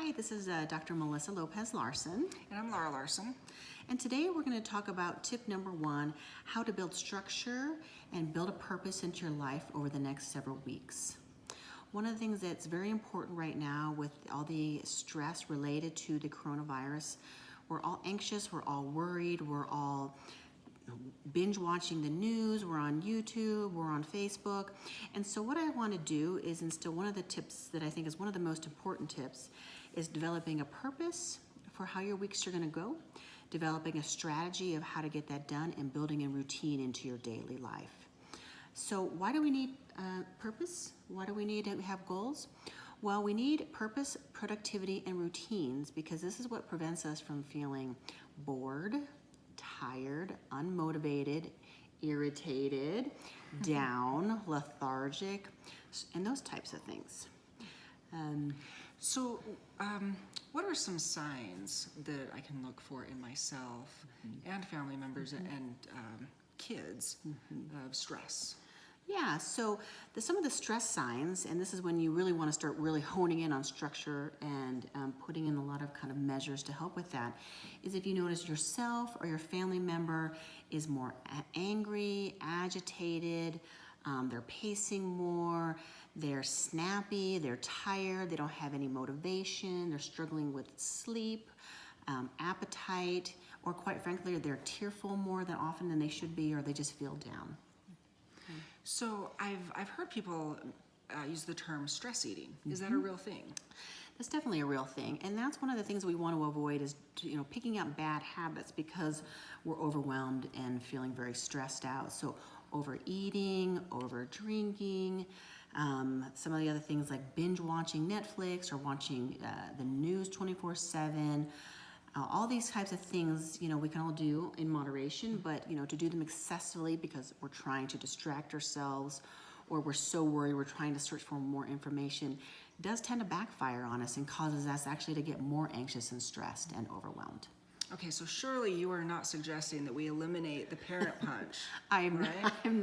Hi, this is Dr. Melissa Lopez-Larson. And I'm Laura Larson. And today we're going to talk about tip number 1, how to build structure and build a purpose into your life over the next several weeks. One of the things that's very important right now with all the stress related to the coronavirus, we're all anxious, we're all worried, we're all binge watching the news, we're on YouTube, we're on Facebook. And so what I want to do is instill one of the tips that I think is one of the most important tips is developing a purpose for how your weeks are going to go, developing a strategy of how to get that done, and building a routine into your daily life. So why do we need purpose? Why do we need to have goals? Well, we need purpose, productivity, and routines because this is what prevents us from feeling bored, tired, unmotivated, irritated, down, lethargic, and those types of things. What are some signs that I can look for in myself and family members and kids of stress? Yeah, so some of the stress signs, and this is when you really want to start really honing in on structure and putting in a lot of kind of measures to help with that, is if you notice yourself or your family member is more angry, agitated, they're pacing more, they're snappy, they're tired, they don't have any motivation, they're struggling with sleep, appetite, or quite frankly, they're tearful more than often than they should be, or they just feel down. So I've heard people use the term stress eating. Is that a real thing? That's definitely a real thing, and that's one of the things we want to avoid is picking up bad habits because we're overwhelmed and feeling very stressed out. So overeating, over drinking, some of the other things like binge watching Netflix or watching the news 24/7. All these types of things, we can all do in moderation, but, to do them excessively because we're trying to distract ourselves or we're so worried we're trying to search for more information does tend to backfire on us and causes us actually to get more anxious and stressed and overwhelmed. Okay, so surely you are not suggesting that we eliminate the parent punch. I'm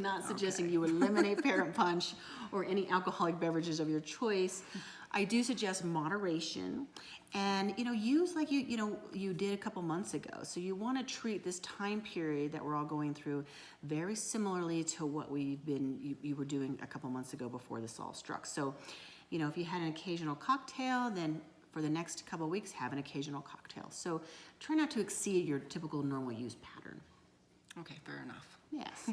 not suggesting you eliminate parent punch or any alcoholic beverages of your choice. I do suggest moderation and, use like you did a couple months ago. So you want to treat this time period that we're all going through very similarly to what you were doing a couple months ago before this all struck. So, if you had an occasional cocktail, then for the next couple of weeks, have an occasional cocktail. So try not to exceed your typical normal use pattern. Okay, fair enough. Yes.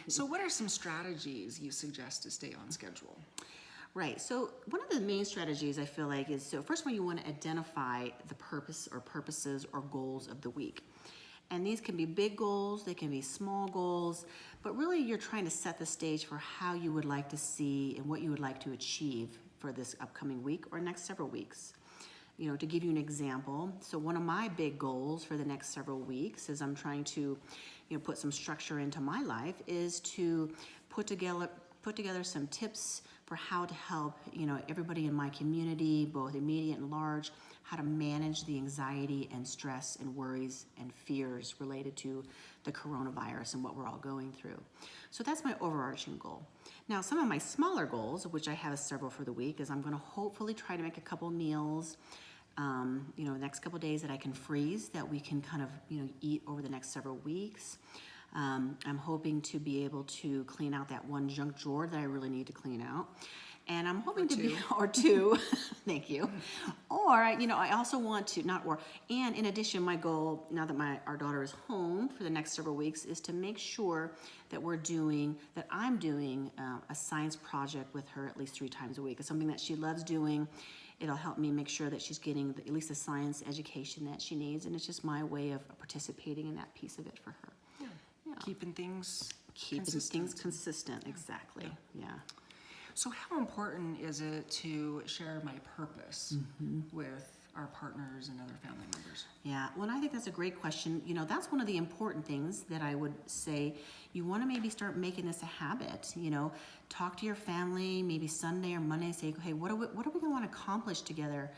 So what are some strategies you suggest to stay on schedule? Right, so one of the main strategies I feel like is, so first of all, you want to identify the purpose or purposes or goals of the week. And these can be big goals, they can be small goals, but really you're trying to set the stage for how you would like to see and what you would like to achieve for this upcoming week or next several weeks. To give you an example, so one of my big goals for the next several weeks as I'm trying to, put some structure into my life is to put together some tips for how to help, everybody in my community, both immediate and large, how to manage the anxiety and stress and worries and fears related to the coronavirus and what we're all going through. So that's my overarching goal. Now, some of my smaller goals, which I have several for the week, is I'm going to hopefully try to make a couple meals, the next couple days that I can freeze that we can kind of, eat over the next several weeks. I'm hoping to be able to clean out that one junk drawer that I really need to clean out. And I'm hoping or two, thank you. Or, I also want to, and in addition, my goal, now that our daughter is home for the next several weeks, is to make sure that I'm doing a science project with her at least 3 times a week. It's something that she loves doing. It'll help me make sure that she's getting at least the science education that she needs, and it's just my way of participating in that piece of it for her. Yeah. Keeping things consistent, exactly. Yeah. So how important is it to share my purpose with our partners and other family members? Yeah, well, I think that's a great question. That's one of the important things that I would say. You want to maybe start making this a habit. Talk to your family, maybe Sunday or Monday, say, hey, what are we going to want to accomplish together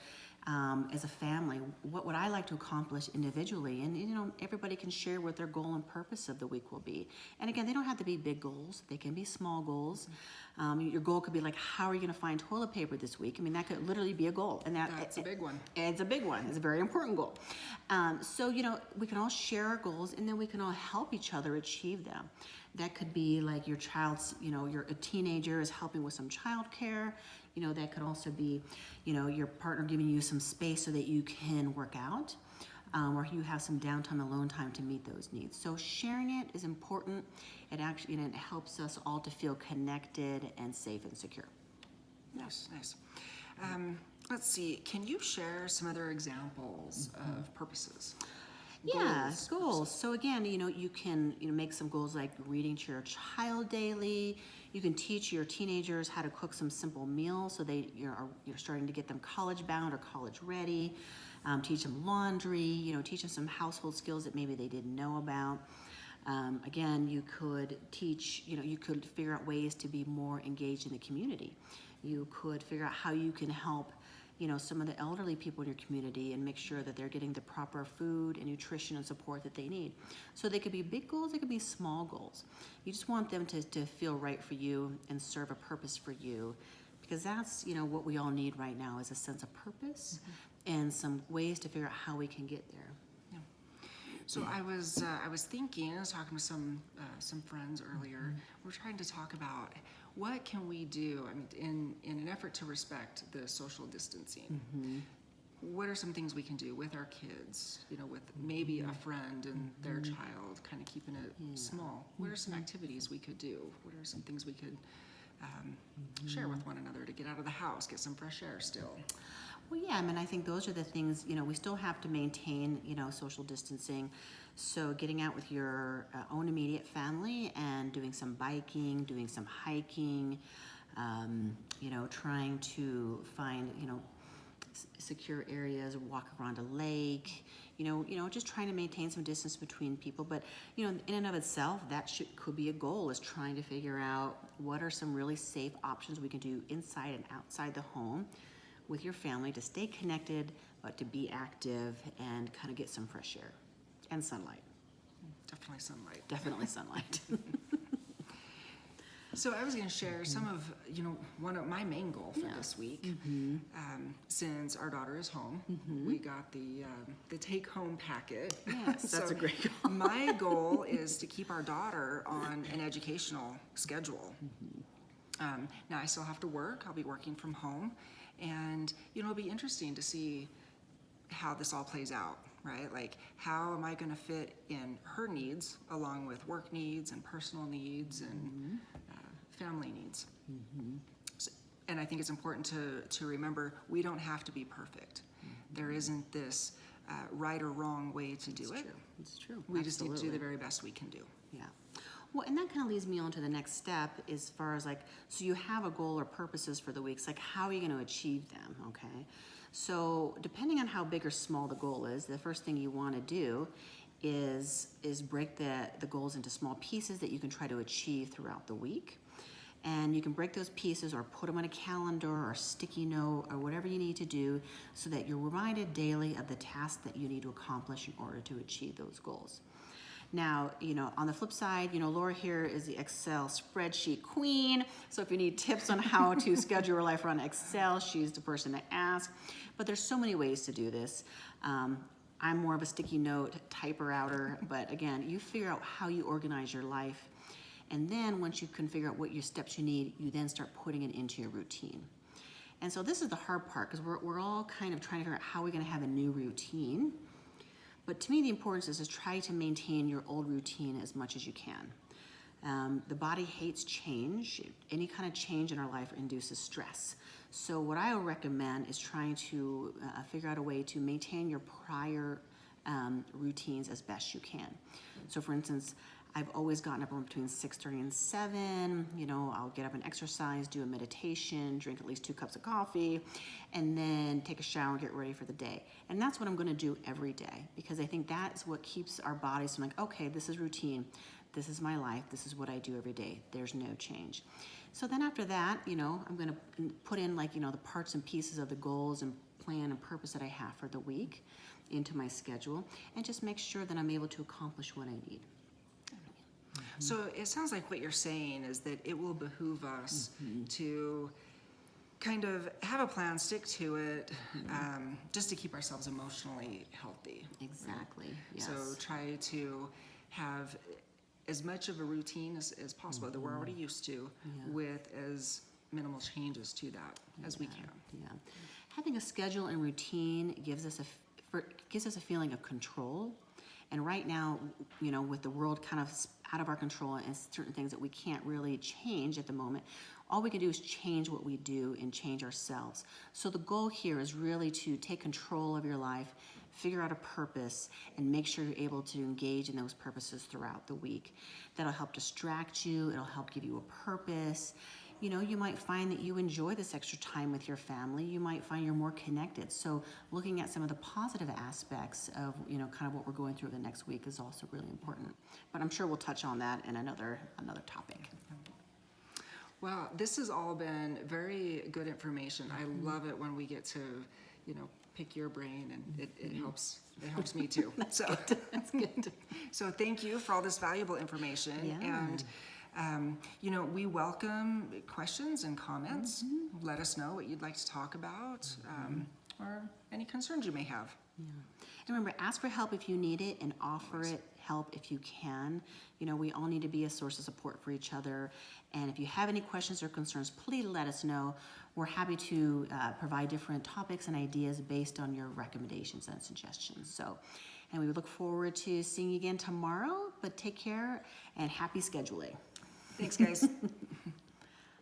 as a family, what would I like to accomplish individually? And everybody can share what their goal and purpose of the week will be. And again, they don't have to be big goals. They can be small goals. Your goal could be like, how are you going to find toilet paper this week? I mean, that could literally be a goal. And That's a big one. It's a big one. It's a very important goal. So, we can all share our goals, and then we can all help each other achieve them. That could be like your child's, you're a teenager is helping with some childcare. That could also be, your partner giving you some space so that you can work out, or you have some downtime, alone time to meet those needs. So sharing it is important. It actually, it helps us all to feel connected and safe and secure. Nice. Let's see. Can you share some other examples of purposes? Yeah, goals. So again, you can make some goals like reading to your child daily. You can teach your teenagers how to cook some simple meals so you're starting to get them college bound or college ready. Teach them laundry. Teach them some household skills that maybe they didn't know about. Again, you could teach. You could figure out ways to be more engaged in the community. You could figure out how you can help some of the elderly people in your community and make sure that they're getting the proper food and nutrition and support that they need. So they could be big goals, they could be small goals. You just want them to feel right for you and serve a purpose for you, because that's, what we all need right now is a sense of purpose and some ways to figure out how we can get there. Yeah. So I was thinking, I was talking to some friends earlier. We're trying to talk about what can we do, in an effort to respect the social distancing. What are some things we can do with our kids, with maybe a friend and their child, kind of keeping it small? What are some activities we could do? What are some things we could share with one another to get out of the house, get some fresh air still? Well, yeah, I think those are the things, we still have to maintain, social distancing. So getting out with your own immediate family and doing some biking, doing some hiking, trying to find, secure areas, walk around a lake, just trying to maintain some distance between people. But, in and of itself, that could be a goal, is trying to figure out what are some really safe options we can do inside and outside the home with your family to stay connected, but to be active and kind of get some fresh air and sunlight. Definitely sunlight. Definitely sunlight. So I was going to share some of, one of my main goal for this week. Since our daughter is home, we got the take-home packet. Yes, that's a great goal. My goal is to keep our daughter on an educational schedule. Now I still have to work. I'll be working from home, and it'll be interesting to see how this all plays out. Right? Like, how am I going to fit in her needs along with work needs and personal needs and family needs? So, and I think it's important to remember we don't have to be perfect. There isn't this right or wrong way to do it. It's true. We just need to do the very best we can do. Yeah. Well, and that kind of leads me on to the next step as far as so you have a goal or purposes for the week. It's how are you going to achieve them, okay? So depending on how big or small the goal is, the first thing you want to do is break the goals into small pieces that you can try to achieve throughout the week. And you can break those pieces or put them on a calendar or a sticky note or whatever you need to do so that you're reminded daily of the tasks that you need to accomplish in order to achieve those goals. Now, on the flip side, Laura here is the Excel spreadsheet queen. So if you need tips on how to schedule your life around Excel, she's the person to ask. But there's so many ways to do this. I'm more of a sticky note typer-outer, but again, you figure out how you organize your life. And then once you can figure out what your steps you need, you then start putting it into your routine. And so this is the hard part, because we're all kind of trying to figure out how we're going to have a new routine. But to me, the importance is to try to maintain your old routine as much as you can. The body hates change. Any kind of change in our life induces stress. So what I would recommend is trying to figure out a way to maintain your prior routines as best you can. So for instance, I've always gotten up between 6:30 and 7. I'll get up and exercise, do a meditation, drink at least 2 cups of coffee, and then take a shower and get ready for the day. And that's what I'm going to do every day, because I think that's what keeps our bodies from okay, this is routine. This is my life. This is what I do every day. There's no change. So then after that, I'm going to put in the parts and pieces of the goals and plan and purpose that I have for the week into my schedule, and just make sure that I'm able to accomplish what I need. So it sounds like what you're saying is that it will behoove us to kind of have a plan, stick to it, just to keep ourselves emotionally healthy. Exactly. Yes. So try to have as much of a routine as possible that we're already used to, with as minimal changes to that as we can. Yeah. Having a schedule and routine gives us a feeling of control. And right now, with the world kind of out of our control and certain things that we can't really change at the moment, all we can do is change what we do and change ourselves. So the goal here is really to take control of your life, figure out a purpose, and make sure you're able to engage in those purposes throughout the week. That'll help distract you. It'll help give you a purpose. You might find that you enjoy this extra time with your family. You might find you're more connected. So looking at some of the positive aspects of, kind of what we're going through the next week is also really important. But I'm sure we'll touch on that in another topic. Well, this has all been very good information. I love it when we get to, pick your brain, and it helps me too. That's good. So thank you for all this valuable information. Yeah. And we welcome questions and comments. Let us know what you'd like to talk about, or any concerns you may have. Yeah. And remember, ask for help if you need it, and offer it help if you can. We all need to be a source of support for each other. And if you have any questions or concerns, please let us know. We're happy to provide different topics and ideas based on your recommendations and suggestions. And we look forward to seeing you again tomorrow, but take care and happy scheduling. Thanks, guys.